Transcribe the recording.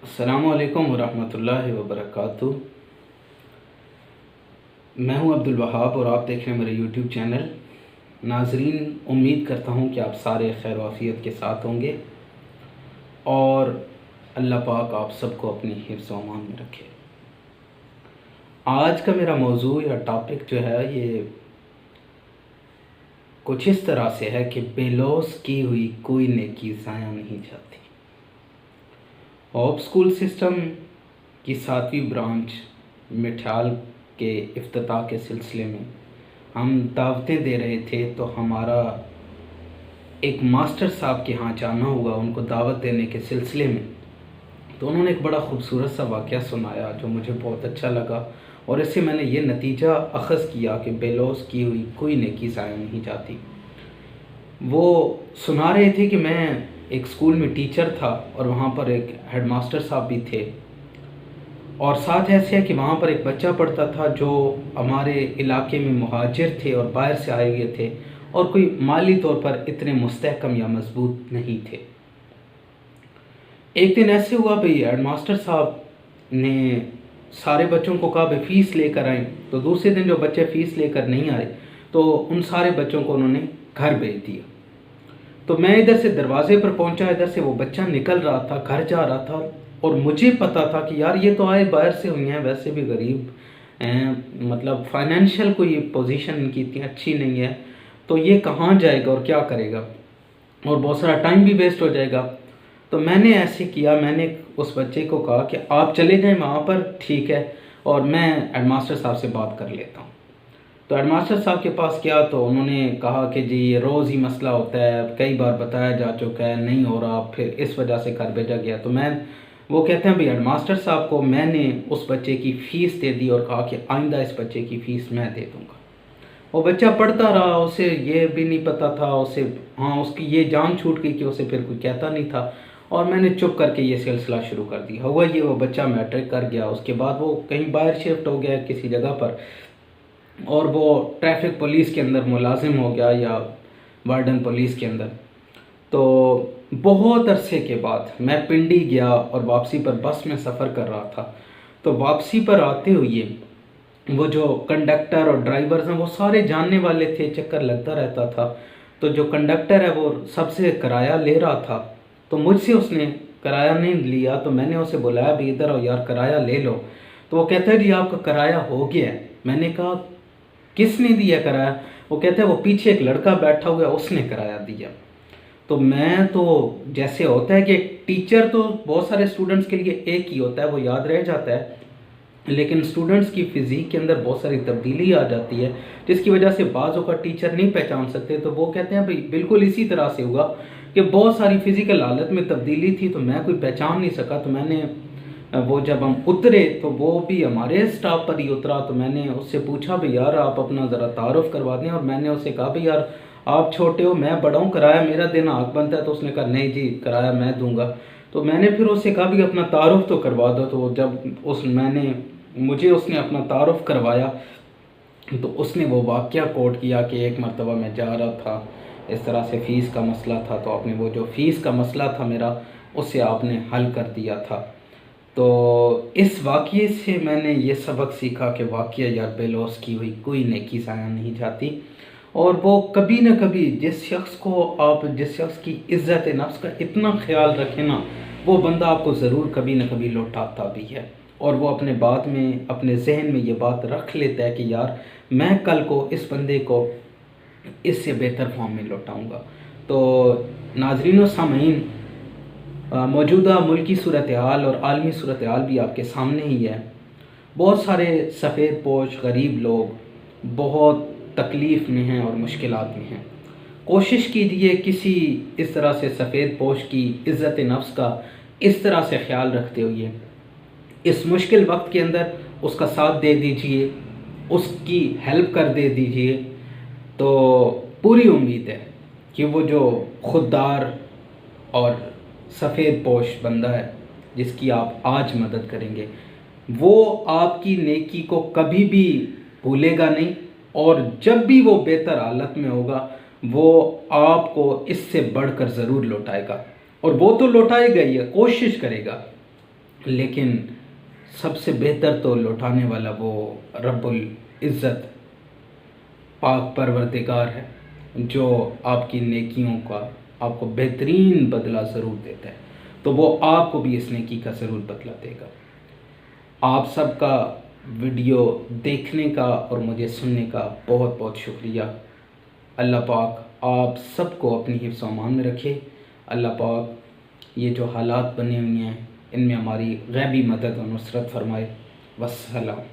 السلام علیکم ورحمۃ اللہ وبرکاتہ۔ میں ہوں عبدالوہاب اور آپ دیکھ رہے ہیں میرے یوٹیوب چینل۔ ناظرین، امید کرتا ہوں کہ آپ سارے خیر و عافیت کے ساتھ ہوں گے اور اللہ پاک آپ سب کو اپنی حفظ و امان میں رکھے۔ آج کا میرا موضوع یا ٹاپک جو ہے یہ کچھ اس طرح سے ہے کہ بے لوث کی ہوئی کوئی نیکی ضائع نہیں جاتی۔ ہوپ اسکول سسٹم کی 7ویں برانچ مٹھیال کے افتتاح کے سلسلے میں ہم دعوتیں دے رہے تھے، تو ہمارا ایک ماسٹر صاحب کے ہاں جانا ہوا ان کو دعوت دینے کے سلسلے میں۔ تو انہوں نے ایک بڑا خوبصورت سا واقعہ سنایا جو مجھے بہت اچھا لگا، اور اس سے میں نے یہ نتیجہ اخذ کیا کہ بے لوث کی ہوئی کوئی نیکی ضائع نہیں جاتی۔ وہ سنا رہے تھے کہ میں ایک اسکول میں ٹیچر تھا اور وہاں پر ایک ہیڈ ماسٹر صاحب بھی تھے، اور ساتھ ایسے ہے کہ وہاں پر ایک بچہ پڑھتا تھا جو ہمارے علاقے میں مہاجر تھے اور باہر سے آئے ہوئے تھے اور کوئی مالی طور پر اتنے مستحکم یا مضبوط نہیں تھے۔ ایک دن ایسے ہوا بھئی ہیڈ ماسٹر صاحب نے سارے بچوں کو کہا بھئی فیس لے کر آئیں، تو دوسرے دن جو بچے فیس لے کر نہیں آئے تو ان سارے بچوں کو انہوں نے گھر بھیج دیا۔ تو میں ادھر سے دروازے پر پہنچا، ادھر سے وہ بچہ نکل رہا تھا، گھر جا رہا تھا، اور مجھے پتا تھا کہ یار یہ تو آئے باہر سے ہوئی ہیں، ویسے بھی غریب ہیں، مطلب فائنینشیل کوئی پوزیشن ان کی اتنی اچھی نہیں ہے، تو یہ کہاں جائے گا اور کیا کرے گا، اور بہت سارا ٹائم بھی ویسٹ ہو جائے گا۔ تو میں نے ایسے کیا، میں نے اس بچے کو کہا کہ آپ چلے جائیں وہاں پر، ٹھیک ہے، اور میں ہیڈ ماسٹر صاحب سے بات کر لیتا ہوں۔ تو ہیڈ ماسٹر صاحب کے پاس کیا تو انہوں نے کہا کہ جی یہ روز ہی مسئلہ ہوتا ہے، کئی بار بتایا جا چکا ہے، نہیں ہو رہا، پھر اس وجہ سے گھر بھیجا گیا۔ تو وہ کہتے ہیں بھئی ہیڈ ماسٹر صاحب کو میں نے اس بچے کی فیس دے دی اور کہا کہ آئندہ اس بچے کی فیس میں دے دوں گا۔ وہ بچہ پڑھتا رہا، اسے یہ بھی نہیں پتا تھا، اس کی یہ جان چھوٹ گئی کہ اسے پھر کوئی کہتا نہیں تھا، اور میں نے چپ کر کے یہ سلسلہ شروع کر دیا۔ ہوا یہ وہ بچہ میٹرک کر گیا، اس کے بعد وہ کہیں باہر شفٹ ہو گیا کسی جگہ پر، اور وہ ٹریفک پولیس کے اندر ملازم ہو گیا یا وارڈن پولیس کے اندر۔ تو بہت عرصے کے بعد میں پنڈی گیا اور واپسی پر بس میں سفر کر رہا تھا، تو واپسی پر آتے ہوئے وہ جو کنڈکٹر اور ڈرائیورز ہیں وہ سارے جاننے والے تھے، چکر لگتا رہتا تھا۔ تو جو کنڈکٹر ہے وہ سب سے کرایہ لے رہا تھا، تو مجھ سے اس نے کرایہ نہیں لیا، تو میں نے اسے بلایا بھی ادھر آؤ یار کرایہ لے لو۔ تو وہ کہتا ہے جی آپ کا کرایہ ہو گیا ہے۔ میں نے کہا کس نے دیا کرایہ؟ وہ کہتا ہے وہ پیچھے ایک لڑکا بیٹھا ہوا ہے، اس نے کرایہ دیا۔ تو میں تو جیسے ہوتا ہے کہ ٹیچر تو بہت سارے اسٹوڈنٹس کے لیے ایک ہی ہوتا ہے، وہ یاد رہ جاتا ہے، لیکن اسٹوڈنٹس کی فزیک کے اندر بہت ساری تبدیلی آ جاتی ہے جس کی وجہ سے بعضوں کا ٹیچر نہیں پہچان سکتے۔ تو وہ کہتے ہیں بھئی بالکل اسی طرح سے ہوا کہ بہت ساری فزیکل حالت میں تبدیلی تھی، تو میں کوئی پہچان نہیں سکا۔ تو میں نے وہ جب ہم اترے تو وہ بھی ہمارے اسٹاف پر ہی اترا، تو میں نے اس سے پوچھا بھئی یار آپ اپنا ذرا تعارف کروا دیں، اور میں نے اس سے کہا بھئی یار آپ چھوٹے ہو میں بڑا ہوں، کرایہ میرا دینا حق بنتا ہے۔ تو اس نے کہا نہیں جی کرایہ میں دوں گا۔ تو میں نے پھر اس سے کہا بھی اپنا تعارف تو کروا دو۔ تو جب اس نے اپنا تعارف کروایا تو اس نے وہ واقعہ کوٹ کیا کہ ایک مرتبہ میں جا رہا تھا، اس طرح سے فیس کا مسئلہ تھا، تو آپ نے وہ جو فیس کا مسئلہ تھا میرا اسے آپ نے حل کر دیا تھا۔ تو اس واقعے سے میں نے یہ سبق سیکھا کہ واقعہ یار بے لوث کی ہوئی کوئی نیکی ضائع نہیں جاتی، اور وہ کبھی نہ کبھی جس شخص کی عزت نفس کا اتنا خیال رکھے نا، وہ بندہ آپ کو ضرور کبھی نہ کبھی لوٹاتا بھی ہے، اور وہ اپنے ذہن میں یہ بات رکھ لیتا ہے کہ یار میں کل کو اس بندے کو اس سے بہتر فارم میں لوٹاؤں گا۔ تو ناظرین و سامعین، موجودہ ملکی صورتحال اور عالمی صورتحال بھی آپ کے سامنے ہی ہے۔ بہت سارے سفید پوش غریب لوگ بہت تکلیف میں ہیں اور مشکلات میں ہیں۔ کوشش کیجیے کسی اس طرح سے سفید پوش کی عزت نفس کا اس طرح سے خیال رکھتے ہوئے اس مشکل وقت کے اندر اس کا ساتھ دے دیجیے، اس کی ہیلپ کر دے دیجیے، تو پوری امید ہے کہ وہ جو خوددار اور سفید پوش بندہ ہے جس کی آپ آج مدد کریں گے، وہ آپ کی نیکی کو کبھی بھی بھولے گا نہیں، اور جب بھی وہ بہتر حالت میں ہوگا وہ آپ کو اس سے بڑھ کر ضرور لوٹائے گا، اور وہ تو لوٹائے گا ہی، کوشش کرے گا۔ لیکن سب سے بہتر تو لوٹانے والا وہ رب العزت پاک پروردگار ہے، جو آپ کی نیکیوں کا آپ کو بہترین بدلہ ضرور دیتا ہے، تو وہ آپ کو بھی اس نیکی کا ضرور بدلہ دے گا۔ آپ سب کا ویڈیو دیکھنے کا اور مجھے سننے کا بہت بہت شکریہ۔ اللہ پاک آپ سب کو اپنی حفظ و امان میں رکھے۔ اللہ پاک یہ جو حالات بنے ہوئے ہیں ان میں ہماری غیبی مدد و نصرت فرمائے۔ والسلام۔